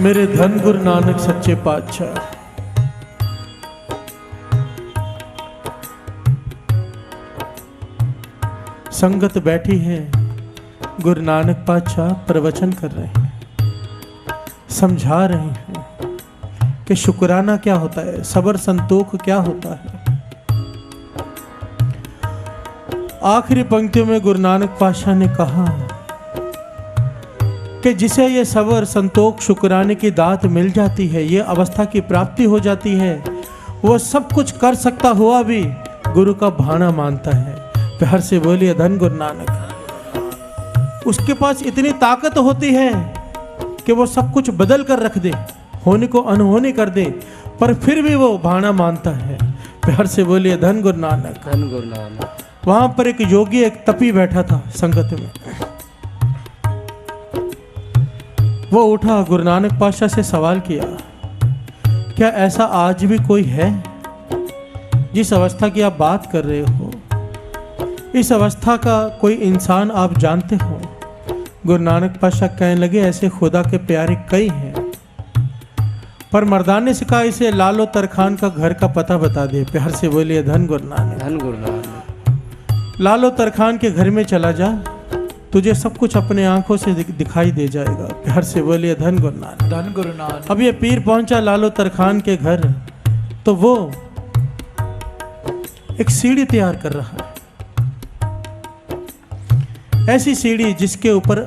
मेरे धन गुरु नानक सच्चे पातशाह। संगत बैठी है, गुरु नानक पातशाह प्रवचन कर रहे हैं, समझा रहे हैं कि शुक्राना क्या होता है, सबर संतोख क्या होता है। आखिरी पंक्तियों में गुरु नानक पातशाह ने कहा कि जिसे ये सबर संतोख शुक्राने की दात मिल जाती है, ये अवस्था की प्राप्ति हो जाती है, वो सब कुछ कर सकता हुआ भी गुरु का भाना मानता है। प्यार से बोलिए धन गुरु नानक। उसके पास इतनी ताकत होती है कि वो सब कुछ बदल कर रख दे, होने को अनहोनी कर दे, पर फिर भी वो भाना मानता है। प्यार से बोलिए धन गुरु नानक। धन गुरु नानक। वहां पर एक योगी, एक तपी बैठा था संगत में। वो उठा, गुरु नानक पातशाह से सवाल किया, क्या ऐसा आज भी कोई है जिस अवस्था की आप बात कर रहे हो, इस अवस्था का कोई इंसान आप जानते हो? गुरु नानक पातशाह कहने लगे, ऐसे खुदा के प्यारे कई हैं, पर मर्दाने से कहा इसे लालो तरखान का घर का पता बता दे। प्यार से बोलिए धन गुरु नानक। धन गुरु नानक। लालो तरखान के घर में चला जा, तुझे सब कुछ अपने आंखों से दिखाई दे जाएगा। प्यार से बोलिए धन गुरु नानक। धन गुरु नानक। अब ये पीर पहुंचा लालो तरखान के घर, तो वो एक सीढ़ी तैयार कर रहा है, ऐसी सीढ़ी जिसके ऊपर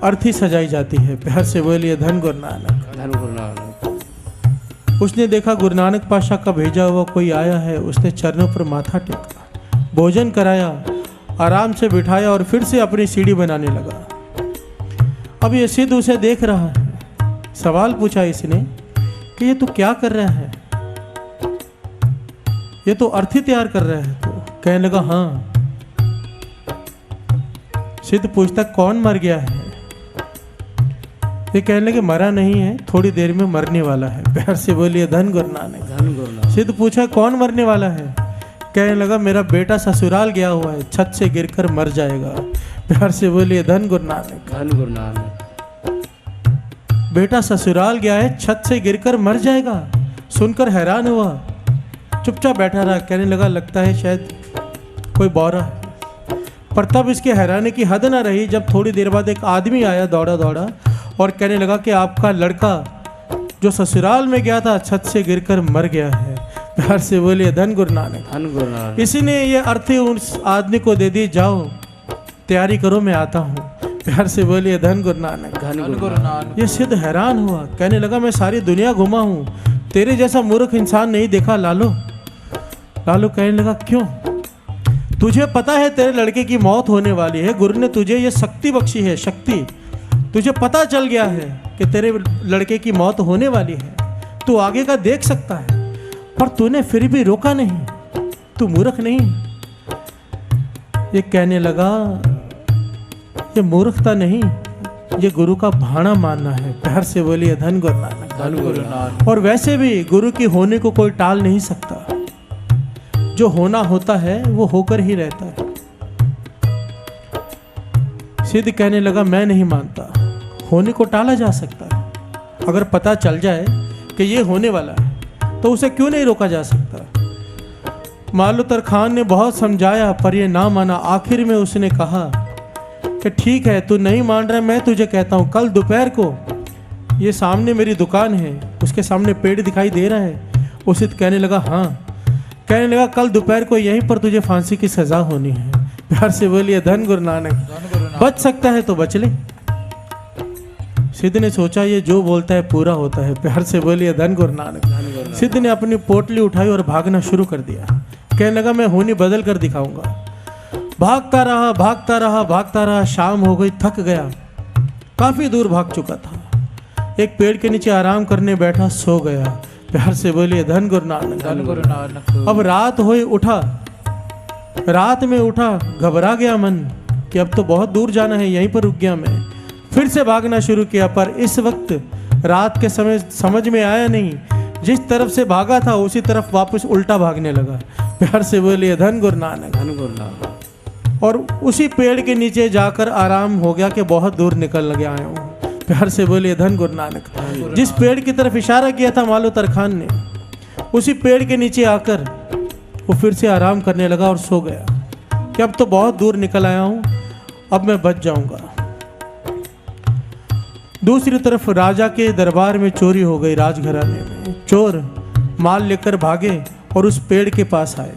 अर्थी सजाई जाती है। प्यार से बोलिए धन गुरु नानक। धन गुरु नानक। उसने देखा गुरु नानक पातशाह का भेजा हुआ कोई आया है, उसने चरणों पर माथा टेका, भोजन कराया, आराम से बिठाया और फिर से अपनी सीढ़ी बनाने लगा। अब ये सिद्ध उसे देख रहा है। सवाल पूछा इसने कि ये तू क्या कर रहा है, ये तो अर्थी तैयार कर रहा है। तो कहने लगा हाँ। सिद्ध पूछता कौन मर गया है? ये कहने लगे मरा नहीं है, थोड़ी देर में मरने वाला है। प्यार से बोलिए धन गुरु नानक। धन गुरु नानक। सिद्ध पूछा कौन मरने वाला है? कहने लगा मेरा बेटा ससुराल गया हुआ है, छत से गिरकर मर जाएगा। प्यार से बोलिए धन गुरु नानक। धन गुरु नानक। बेटा ससुराल गया है, छत से गिरकर मर जाएगा। सुनकर हैरान हुआ, चुपचाप बैठा रहा। कहने लगा लगता है शायद कोई बौरा है। पर तब इसके हैरानी की हद ना रही जब थोड़ी देर बाद एक आदमी आया दौड़ा दौड़ा और कहने लगा कि आपका लड़का जो ससुराल में गया था, छत से गिरकर मर गया है। प्यार से बोलिए धन गुरु नानक। धन गुरु नानक। इसी ने ये अर्थी उस आदमी को दे दी, जाओ तैयारी करो मैं आता हूँ। प्यार से बोलिए धन गुरु नानक। धन गुरु नानक। ये सिद्ध हैरान हुआ, कहने लगा मैं सारी दुनिया घुमा हूँ, तेरे जैसा मूर्ख इंसान नहीं देखा लालो। लालो कहने लगा क्यों? तुझे पता है तेरे लड़के की मौत होने वाली है, गुरु ने तुझे ये शक्ति बख्शी है, शक्ति। तुझे पता चल गया है कि तेरे लड़के की मौत होने वाली है, तू आगे का देख सकता है, पर तूने फिर भी रोका नहीं, तू मूर्ख नहीं। ये कहने लगा ये मूर्खता नहीं, ये गुरु का भाना मानना है। प्यार से बोलिए धन गुरु नानक। धन गुरु नानक। और वैसे भी गुरु की होने को कोई टाल नहीं सकता, जो होना होता है वो होकर ही रहता है। सिद्ध कहने लगा मैं नहीं मानता, होने को टाला जा सकता है। अगर पता चल जाए कि ये होने वाला है तो उसे क्यों नहीं रोका जा सकता। मालो तरखान ने बहुत समझाया पर ये ना माना। आखिर में उसने कहा कि ठीक है तू नहीं मान रहा, मैं तुझे कहता हूँ कल दोपहर को ये सामने मेरी दुकान है, उसके सामने पेड़ दिखाई दे रहा है। वो सिद्ध कहने लगा हाँ। कहने लगा कल दोपहर को यहीं पर तुझे फांसी की सजा होनी है। प्यार से बोलिए धन गुरु नानक। बच सकता है तो बच ले। सिद्ध ने सोचा ये जो बोलता है पूरा होता है। प्यार से बोलिए धन गुरु नानक। सिद्ध ने अपनी पोटली उठाई और भागना शुरू कर दिया। कहने लगा मैं होनी बदल कर दिखाऊंगा। भागता रहा भागता रहा भागता रहा, शाम हो गई, थक गया, काफी दूर भाग चुका था। एक पेड़ के नीचे आराम करने बैठा, सो गया। प्यार से बोलिए धन गुरु नानक। धन गुरु नानक। अब रात हुई, उठा, रात में उठा, घबरा गया मन कि अब तो बहुत दूर जाना है, यहीं पर रुक गया मैं। फिर से भागना शुरू किया, पर इस वक्त रात के समय समझ में आया नहीं, जिस तरफ से भागा था उसी तरफ वापस उल्टा भागने लगा। प्यार से बोलिए धन गुरु नानक। धन गुरु नानक। और उसी पेड़ के नीचे जाकर आराम हो गया कि बहुत दूर निकल गया आया हूँ। प्यार से बोलिए धन गुरु नानक। जिस पेड़ की तरफ इशारा किया था मालो तरखान ने, उसी पेड़ के नीचे आकर वो फिर से आराम करने लगा और सो गया कि अब तो बहुत दूर निकल आया हूँ, अब मैं बच जाऊंगा। दूसरी तरफ राजा के दरबार में चोरी हो गई। राजघराने में चोर माल लेकर भागे और उस पेड़ के पास आए।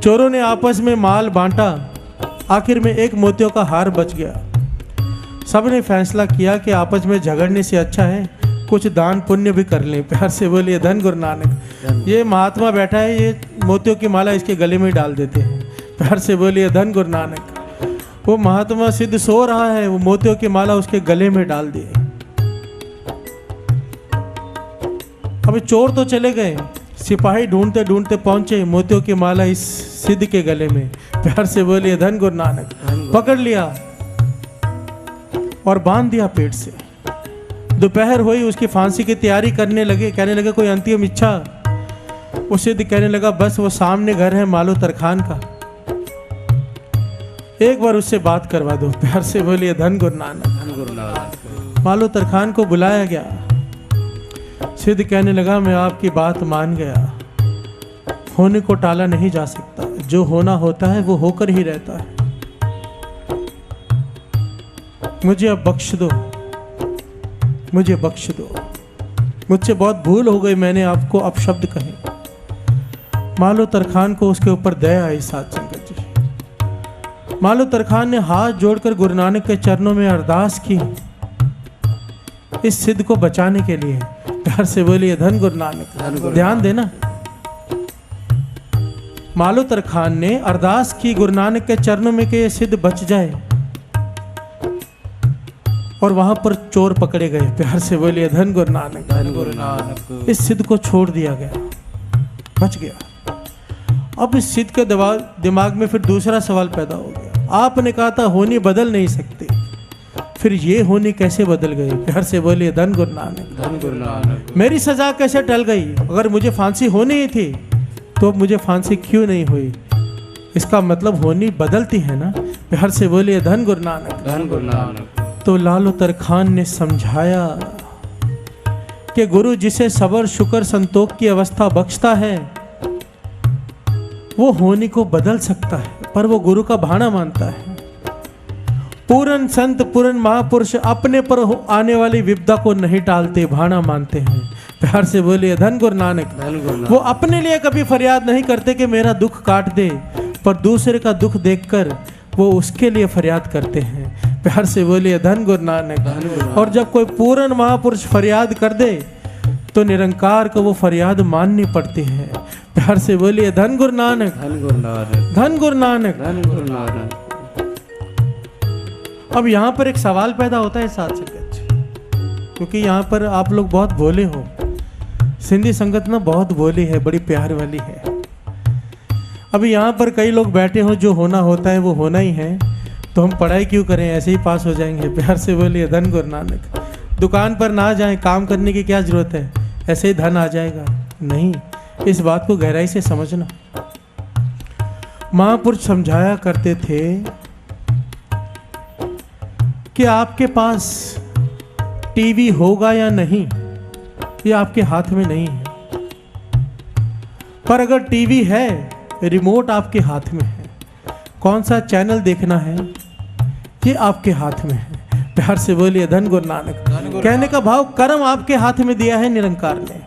चोरों ने आपस में माल बांटा, आखिर में एक मोतियों का हार बच गया। सबने फैसला किया कि आपस में झगड़ने से अच्छा है कुछ दान पुण्य भी कर लें। प्यार से बोलिए धन गुरु नानक। ये महात्मा बैठा है, ये मोतियों की माला इसके गले में डाल देते हैं। प्यार से बोलिए धन गुरु नानक। वो महात्मा सिद्ध सो रहा है, वो मोतियों की माला उसके गले में डाल दिए। अभी चोर तो चले गए, सिपाही ढूंढते ढूंढते पहुंचे मोतियों की माला इस सिद्ध के गले में। प्यार से बोलिए धन गुरु नानक। पकड़ लिया और बांध दिया पेट से। दोपहर हुई, उसकी फांसी की तैयारी करने लगे। कहने लगे कोई अंतिम इच्छा। वो सिद्ध कहने लगा बस वो सामने घर है मालो तरखान का, एक बार उससे बात करवा दो। प्यार से बोलिए धन गुरु नानक। मालो तरखान को बुलाया गया। सिद्ध कहने लगा मैं आपकी बात मान गया, होने को टाला नहीं जा सकता, जो होना होता है वो होकर ही रहता है। मुझे अब बख्श दो, मुझे बख्श दो, मुझसे बहुत भूल हो गई, मैंने आपको अपशब्द कहे। मालो तरखान को उसके ऊपर दया आई। साथ संगत जी, मालो तरखान ने हाथ जोड़कर गुरु नानक के चरणों में अरदास की इस सिद्ध को बचाने के लिए। प्यार से बोलिए धन गुरु नानक। ध्यान देना, मालो तरखान ने अरदास की गुरु नानक के चरणों में कि ये सिद्ध बच जाए, और वहां पर चोर पकड़े गए। प्यार से बोलिए धन गुरु नानक। धन गुरु नानक। इस सिद्ध को छोड़ दिया गया, बच गया। अब इस सिद्ध के दिमाग में फिर दूसरा सवाल पैदा हो गया। आपने कहा था होनी बदल नहीं सकते, फिर ये होनी कैसे बदल गई? प्यार से बोलिए धन गुरु नानक। धन गुरु नानक। मेरी सजा कैसे टल गई? अगर मुझे फांसी होनी ही थी तो अब मुझे फांसी क्यों नहीं हुई? इसका मतलब होनी बदलती है ना। प्यार से बोलिए धन गुरु नानक। धन गुरु नानक। तो लालो तरखान ने समझाया कि गुरु जिसे सबर शुक्र संतोष की अवस्था बख्शता है वो होनी को बदल सकता है, पर वो गुरु का भाना मानता है। पूरन संत पूरन महापुरुष अपने पर आने वाली विपदा को नहीं टालते, भाना मानते हैं। प्यार से बोलिए धन गुरु नानक। धन गुरु नानक। वो अपने लिए कभी फरियाद नहीं करते कि मेरा दुख काट दे, पर दूसरे का दुख देखकर वो उसके लिए फरियाद करते हैं। प्यार से बोलिए धन गुरु नानक। और जब कोई पूर्ण महापुरुष फरियाद कर दे तो निरंकार को वो फरियाद माननी पड़ती है। प्यार से बोलिए धन गुरु नानक। धन गुरु नानक। धन गुरु नानक। धन गुरु नानक। अब यहाँ पर एक सवाल पैदा होता है साथ संगत, क्योंकि यहाँ पर आप लोग बहुत भोले हो। सिंधी संगत ना बहुत भोली है, बड़ी प्यार वाली है। अभी यहाँ पर कई लोग बैठे हो, जो होना होता है वो होना ही है, तो हम पढ़ाई क्यों करें, ऐसे ही पास हो जाएंगे। प्यार से बोलिए धन गुरु नानक। दुकान पर ना जाएं, काम करने की क्या जरूरत है, ऐसे ही धन आ जाएगा? नहीं, इस बात को गहराई से समझना। महापुरुष समझाया करते थे कि आपके पास टीवी होगा या नहीं ये आपके हाथ में नहीं है, पर अगर टीवी है, रिमोट आपके हाथ में है, कौन सा चैनल देखना है ये आपके हाथ में है। प्यार से बोलिए धन गुरु नानक। कहने का भाव, कर्म आपके हाथ में दिया है निरंकार ने,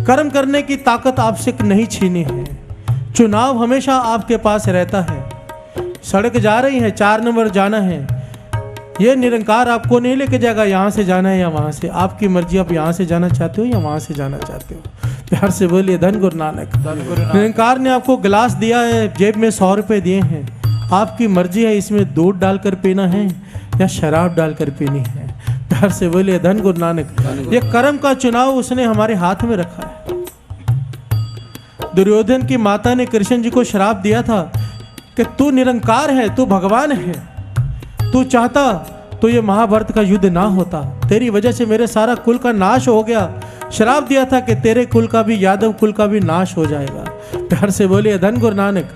कर्म करने की ताकत आपसे नहीं छीनी है। चुनाव हमेशा आपके पास रहता है। सड़क जा रही है, 4 नंबर जाना है, ये निरंकार आपको नहीं लेके जाएगा यहाँ से जाना है या वहाँ से। आपकी मर्जी, आप यहाँ से जाना चाहते हो या वहाँ से जाना चाहते हो। प्यार से बोलिए धन गुरु नानक। निरंकार ने आपको गिलास दिया है, जेब में 100 रुपये दिए हैं, आपकी मर्जी है इसमें दूध डालकर पीना है या शराब डालकर पीनी है। प्यार से बोलिए धन गुरु नानक। ये कर्म का चुनाव उसने हमारे हाथ में रखा है। दुर्योधन की माता ने कृष्ण जी को श्राप दिया था कि तू निरंकार है, तू भगवान है, तू चाहता तो ये महाभारत का युद्ध ना होता, तेरी वजह से मेरे सारा कुल का नाश हो गया। श्राप दिया था कि तेरे कुल का भी, यादव कुल का भी नाश हो जाएगा। प्यार से बोलिए धन गुरु नानक।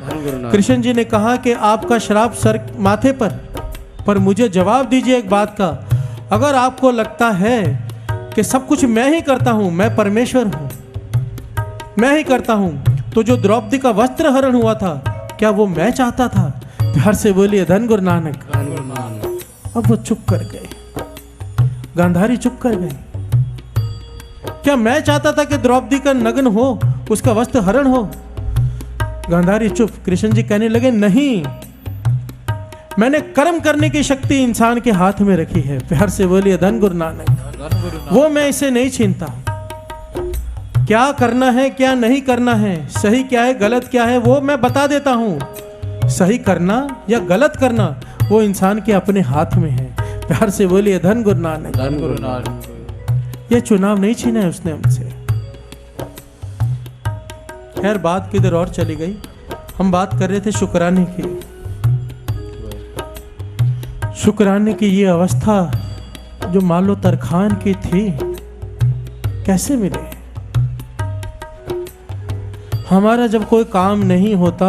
कृष्ण जी ने कहा कि आपका श्राप सर माथे पर मुझे जवाब दीजिए एक बात का, अगर आपको लगता है कि सब कुछ मैं ही करता हूं, मैं परमेश्वर हूं, मैं ही करता हूं, तो जो द्रौपदी का वस्त्र हरण हुआ था, क्या वो मैं चाहता था? प्यार से बोलिए धन गुरु नानक। धन गुरु नानक। अब वो चुप कर गए, गांधारी चुप कर गए। क्या मैं चाहता था कि द्रौपदी का नग्न हो, उसका वस्त्र हरण हो? गांधारी चुप। कृष्ण जी कहने लगे, नहीं, मैंने कर्म करने की शक्ति इंसान के हाथ में रखी है। प्यार से बोलिए धन गुरु नानक। वो मैं इसे नहीं छीनता। क्या करना है, क्या नहीं करना है, सही क्या है, गलत क्या है, वो मैं बता देता हूं। सही करना या गलत करना वो इंसान के अपने हाथ में है। प्यार से बोलिए धन गुरु नानक। धन गुरु नानक। ये चुनाव नहीं छीना है उसने हमसे। खैर, बात किधर और चली गई। हम बात कर रहे थे शुक्राने की। शुक्राने की ये अवस्था जो मालो तरखान की थी, कैसे मिले? हमारा जब कोई काम नहीं होता,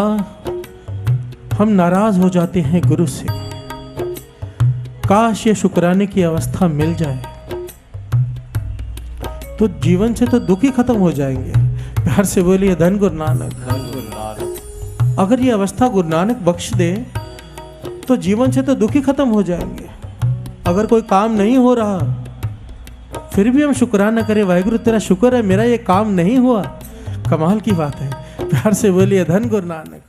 हम नाराज हो जाते हैं गुरु से। काश ये शुक्राने की अवस्था मिल जाए तो जीवन से तो दुख ही खत्म हो जाएंगे। प्यार से बोलिए धन गुरु नानक। धन गुरु नानक। अगर ये अवस्था गुरु नानक बख्श दे तो जीवन से तो दुख ही खत्म हो जाएंगे। अगर कोई काम नहीं हो रहा फिर भी हम शुक्राना करें, वाहिगुरु तेरा शुक्र है मेरा ये काम नहीं हुआ, कमाल की बात है। प्यार से बोलिए धन गुरु नानक।